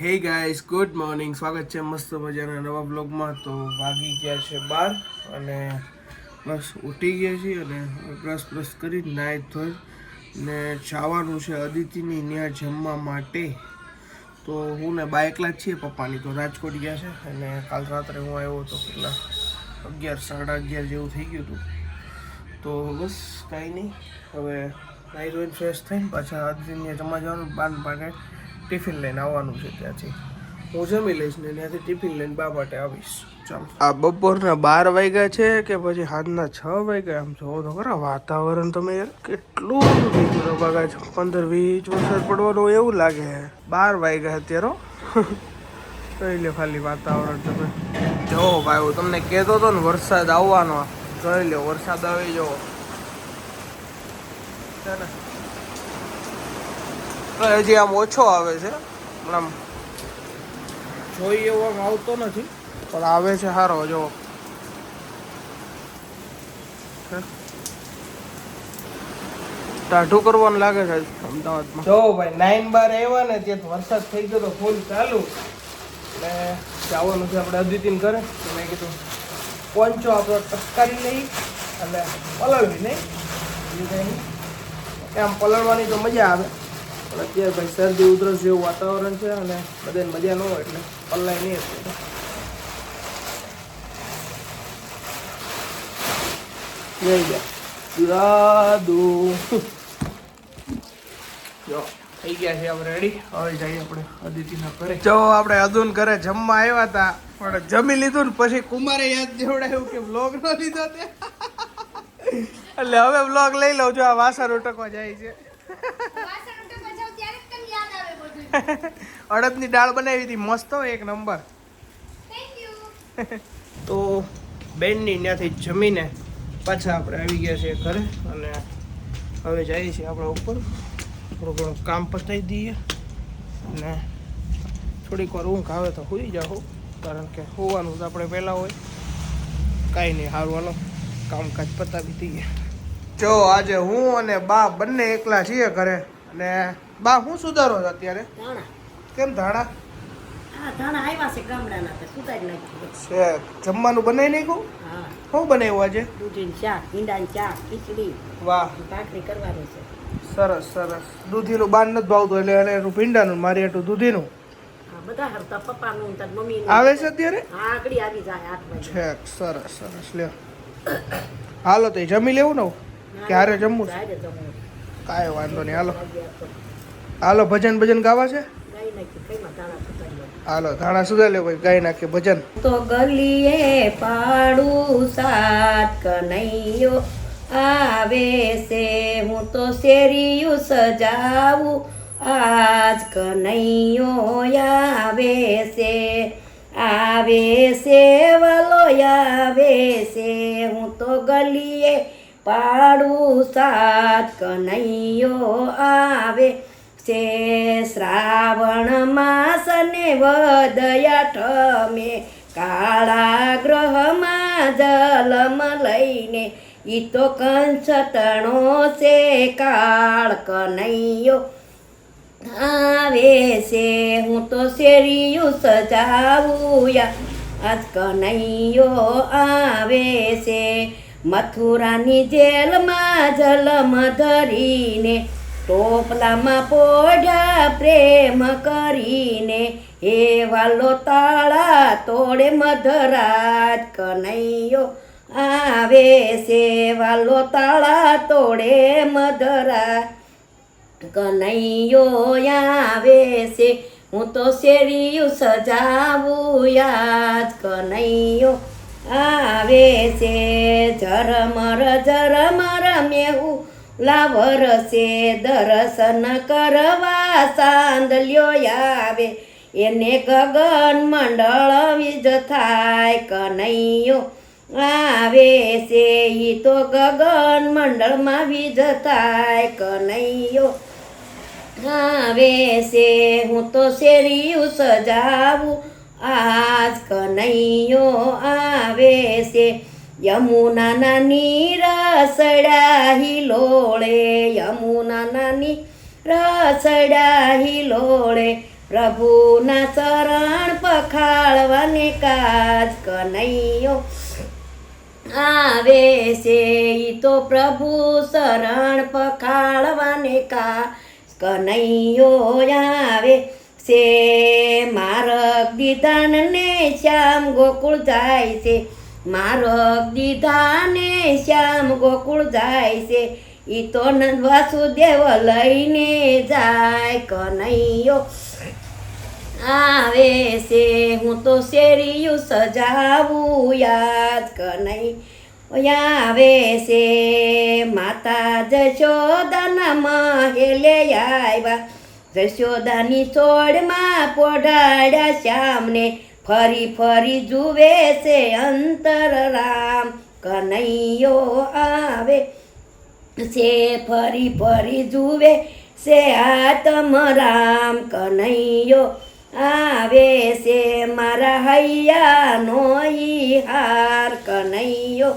હે guys good morning, સ્વાગત છે મસ્ત મજાના નવા બ્લોગમાં. તો વાગી ગયા છે 12 અને બસ ઉઠી ગયા છીએ અને બ્રશ કરી નાહી ધોઈ ને જવાનું છે અદિતિની ત્યાં જમવા માટે. તો હું ને બા એકલા જ છીએ, પપ્પાની તો રાજકોટ ગયા છે અને કાલ રાત્રે હું આવ્યો હતો કેટલા 11 સાડા 11 જેવું થઈ ગયું હતું. તો બસ કાંઈ નહીં, હવે નાહી ધોઈને ફ્રેશ થઈને પાછા અદિતિને જમવા જવાનું. 12 વાગે ટિફિન લઈને આવવાનું છે, ત્યાંથી હું જમી લઈશ ને ત્યાંથી ટિફિન લઈને બા માટે આવીશ. ચાલો, આ બપોરના 12 વાગ્યા છે કે પછી સાંજના 6 વાગ્યા, આમ જોવો તો ખરા વાતાવરણ તમે યાર કેટલું થઈ ગયું બગા છે. 15-20 વરસાદ પડવાનો એવું લાગે છે. 12 વાગ્યા અત્યારે જોઈ લે ખાલી વાતાવરણ તમે જો ભાઈ. હું તમને કહેતો હતો ને વરસાદ આવવાનો, જોઈ લો વરસાદ આવી જવો છે ને. હજી આમ ઓછો આવે છે, આમ જોઈએ એવો આમ આવતો નથી પણ આવે છે સારો. જો ટાઢું કરવાનું લાગે છે અમદાવાદમાં. જો ભાઈ 9-12 આવ્યા ને ત્યાં વરસાદ થઈ ગયો તો ફૂલ ચાલુ ને જવાનું છે આપણે અદિતિને ઘરે. તો મેં કીધું પોંચો આપણો ટપકારી લઈ અને પલળવી નહીં, બીજું કંઈ નહીં. આમ પલળવાની તો મજા આવે પણ અત્યારે ભાઈ શરદી ઉધરસ જેવું વાતાવરણ છે અને બધાને મજા ન હોય એટલે પલ્લાય નહીં અત્યારે. જઈ ગયા દાદુ જો થઈ ગયા છે આપણે રેડી. હવે જઈએ આપણે અદિતિના ઘરે. જો આપણે અદુન ઘરે જમવા આવ્યા હતા પણ જમી લીધું ને પછી કુમારે યાદ જેવડાયું કે વ્લોગ ન લીધો તે એટલે હવે વ્લોગ લઈ લઉં. જો આ વાસણ ઉટકવા જાય છે. અડદની દાળ બનાવી હતી મસ્ત, એક નંબર. તો બેનની ત્યાંથી જમીને પાછા આપણે આવી ગયા છીએ ઘરે અને હવે જઈએ છીએ આપણે ઉપર. થોડું ઘણું કામ પતાવી દઈએ અને થોડીક વાર ઊંઘ આવે તો સૂઈ જાઓ, કારણ કે હોવાનું તો આપણે પહેલાં હોય. કાંઈ નહીં, સારું હાલો કામકાજ પતાવી દઈએ. જો આજે હું અને બા બંને એકલા છીએ ઘરે. અને બા હું સુધારો છો અત્યારે? કેમ ધાણા? છે જમવાનું બનાવી નાખ્યું? શું બનાવ્યું આજે? વાહ, સરસ સરસ. દૂધીનું બાન નથી ભાવતું એટલે એને એનું ભીંડાનું, મારી એટલું દૂધીનું આવે છે અત્યારે. છે સરસ સરસ. લ્યો હાલો તો જમી લેવું ને કે હારે જમવું? કાંઈ વાંધો નહીં, હાલો હાલો. ભજન ગાવા છે? હાલો ધાણા સુધા લે ભાઈ, ગાઈ નાખે ભજન. તો ગલીએ પાડું સાત કનૈયો આવે છે, હું તો શેરીયું સજાવું આજ કનૈયો આવે છે. આવે છે વાલો આવે છે, હું તો ગલીએ પાડું સાત કનૈયો આવે છે. શ્રાવણ માસ ને વદયા ઠમે, કાળા ગ્રહમાં જલમ લઈને, ઈ તો કંસતણો છે કાળ કનૈયો આવે છે. હું તો શેરીયું સજાવું આજ કનૈયો આવે છે. મથુરાની જેલમાં જલમ ધરીને, ટોપલામાં પોઢા પ્રેમ કરીને, હે વાલો તાળા તોડે મધરાજ કનૈયો આવે છે. વાલો તાળા તોડે મધરાજ કનૈયો આવે છે. હું તો શેરીયું સજાવું આજ કનૈયો આવે છે. ઝરમર મેહું લાવર છે, દર્શન કરવા સાંદલ્યો આવે, એને ગગન મંડળ વિજ થાય કનૈયો આવે છે. ઈ તો ગગન મંડળમાં વિજ થાય કનૈયો આવે છે. હું તો શેરીયું સજાવું આજ કનૈયો આવે છે. યમુનાના નીર સડા હિલોળે, યમુનાના નીર સડા હિલોળે, પ્રભુના શરણ પખાળવાને કાજ કનૈયો આવે છે. ઈ તો પ્રભુ શરણ પખાળવાને કાજ કનૈયો આવે છે. માર્ગ દીધાને શ્યામ ગોકુળ જાય છે, માર્ગ દીધાને શ્યામ ગોકુળ જાય છે. ઈ તો નંદ વાસુદેવ લઈને જાય કનૈયો આવે છે. હું તો શેરીયું સજાવું યાદ કનૈયો આવે છે. માતા જશોદાના મહેલે આવ્યા, જશોદાની છોડમાં પોઢાડ્યા શ્યામને, ફરી ફરી જુએ છે અંતર રામ કનૈયો આવે છે. ફરી ફરી જુએ છે આત્મ રામ કનૈયો આવે છે. મારા હૈયાનો ઈ હાર કનૈયો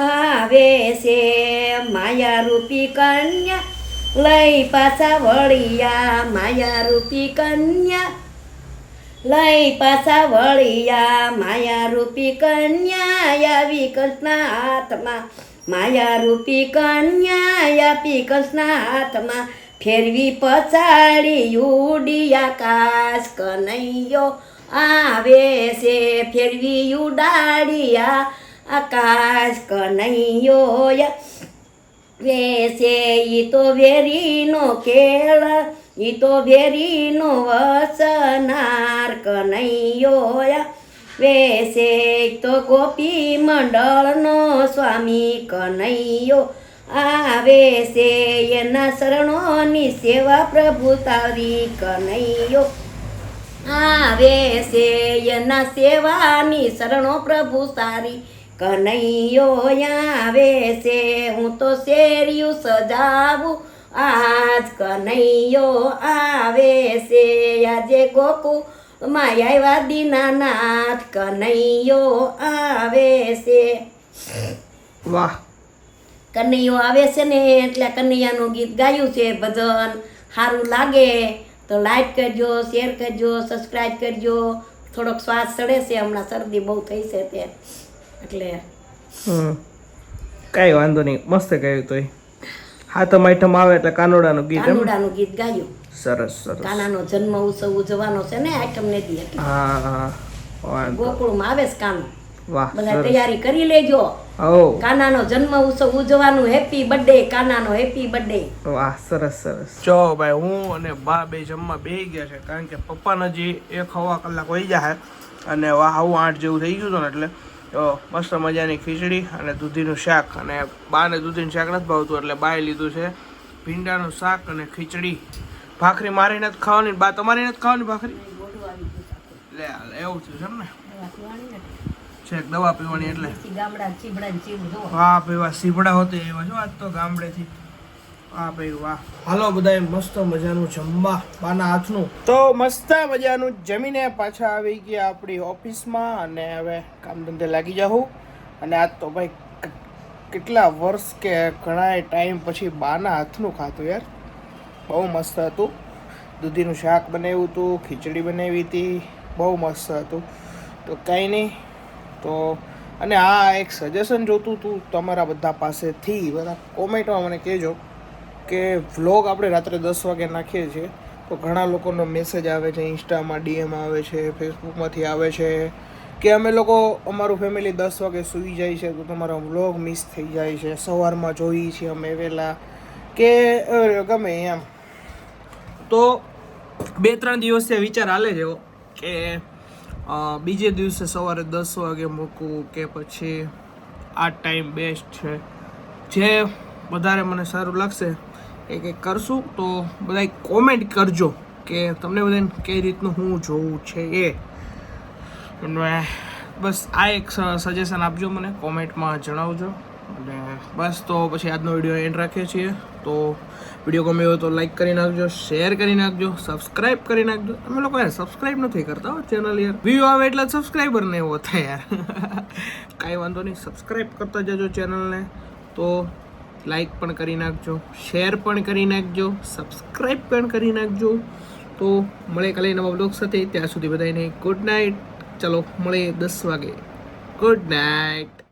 આવે છે. માયા રૂપી કન્યા લઈ પાછા વળિયા, માયા રૂપી કન્યા લઈ પાછા વળિયા. માયા રૂપી કન્યા આવી કૃષ્ણ હાથમાં, માયા રૂપી કન્યા આપી કૃષ્ણ હાથમાં, ફેરવી પછાડી ઉડી આકાશ કનૈયો આવે છે. ફેરવી ઉડાડિયા આકાશ કનૈયો વેસે. ઈ તો વેરીનો ખેલ, ઈ તો વેરીનો વસનાર કનૈયો વેસે. તો ગોપી મંડળનો સ્વામી કનૈયો આવે છે. એના શરણોની સેવા પ્રભુ તારી કનૈયો આવે છે. એના સેવાની શરણો પ્રભુ તારી કનૈયો આવે છે. હું તો શેરીયું સજાવું આજ કનૈયો આવે છે. આજે ગોકુળમાં આવ્યા દીનાનાથ કનૈયો આવે છે. વાહ, કનૈયો આવે છે ને એટલે કનૈયાનું ગીત ગાયું છે. ભજન સારું લાગે તો લાઈક કરજો, શેર કરજો, સબસ્ક્રાઈબ કરજો. થોડોક શ્વાસ ચડે છે, હમણાં શરદી બહુ થઈ છે તે એટલે. કાંઈ વાંધો નહીં, મસ્ત ગાયું. તોય હાથમ આઈટમ આવે એટલે કાનોડાનું ગીત, કાનુડાનું ગીત ગાયું. સરસ સરસ. કાનાનો જન્મ ઉત્સવ ઉજવવાનો છે ને આઈટમ ને દી એટલે હા હા, વાંધો. ગોકુળમાં આવે છે કાનો. વાહ, બધા તૈયારી કરી લેજો. ઓ કાનાનો જન્મ ઉત્સવ ઉજવવાનું. હેપી બર્થડે કાનાનો, હેપી બર્થડે. વાહ, સરસ સરસ. જો ભાઈ, હું અને બા બે જમવા બેસી ગયા છે, કારણ કે પપ્પાને હજી 1-1.5 કલાક વહી જાય અને વાહ 8 જેવું થઈ ગયું હતું ને, એટલે તો મસ્ત મજાની ખીચડી અને દૂધીનું શાક. અને બાને દૂધીનું શાક નથી ભાવતું એટલે બાએ લીધું છે ભીંડાનું શાક અને ખીચડી. ભાખરી મારી નથી ખાવાની, બા તમારી નથી ખાવાની ભાખરી? લે એવું થયું છે ને, છેક દવા પીવાની એટલે. વાહ ભાઈ વાહ, સીભડા હોતે એવા જો આજ તો ગામડેથી. વાહ ભાઈ વાહ. હાલો બધાએ મસ્ત મજાનું જમવા બાના હાથનું. તો મસ્ત મજાનું જમીને પાછા આવી ગયા આપણી ઓફિસમાં અને હવે કામ ધંધે લાગી જાઉં. અને આજ તો ભાઈ કેટલા વર્ષ કે ઘણા ટાઈમ પછી બાના હાથનું ખાતું યાર. બહુ મસ્ત હતું. દૂધીનું શાક બનાવ્યું હતું, ખીચડી બનાવી હતી, બહુ મસ્ત હતું. તો કંઈ નહીં, તો અને આ એક સજેશન જોતું હતું તમારા બધા પાસેથી. બધા કોમેન્ટમાં મને કહેજો કે વ્લોગ આપણે રાત્રે 10 વાગે નાખીએ છીએ તો ઘણા લોકોનો મેસેજ આવે છે, ઇન્સ્ટામાં ડીએમ આવે છે, ફેસબુકમાંથી આવે છે કે અમે લોકો અમારું ફેમિલી 10 વાગે સૂઈ જાય છે તો તમારો વ્લોગ મિસ થઈ જાય છે, સવારમાં જોઈએ છીએ અમે વહેલા કે ગમે એમ. તો 2-3 દિવસથી વિચાર હાલે છે કે બીજે દિવસે સવારે 10 વાગે મૂકવું કે પછી આ ટાઈમ બેસ્ટ છે. જે વધારે મને સારું લાગશે એ કંઈક કરશું. તો બધા કોમેન્ટ કરજો કે તમને બધાને કઈ રીતનું હું જોવું છે એ. અને બસ આ એક સજેશન આપજો, મને કોમેન્ટમાં જણાવજો. અને બસ તો પછી આજનો વિડીયો એન્ડ રાખીએ છીએ. તો વિડીયો ગમ્યો હોય તો લાઈક કરી નાખજો, શેર કરી નાખજો, સબસ્ક્રાઈબ કરી નાખજો. અમે લોકો યાર સબસ્ક્રાઈબ નથી કરતા ચેનલ યાર. વ્યૂ આવે એટલે સબસ્ક્રાઈબર ને એવો થાય યાર. કાંઈ વાંધો નહીં, સબસ્ક્રાઈબ કરતા જજો ચેનલને. તો લાઈક પણ કરી નાખજો, શેર પણ કરી નાખજો, સબસ્ક્રાઈબ પણ કરી નાખજો. તો મળે કાલે નવા બ્લોગ સાથે. ત્યાં સુધી બધાને ગુડ નાઇટ. ચલો મળે 10 વાગે. Good night.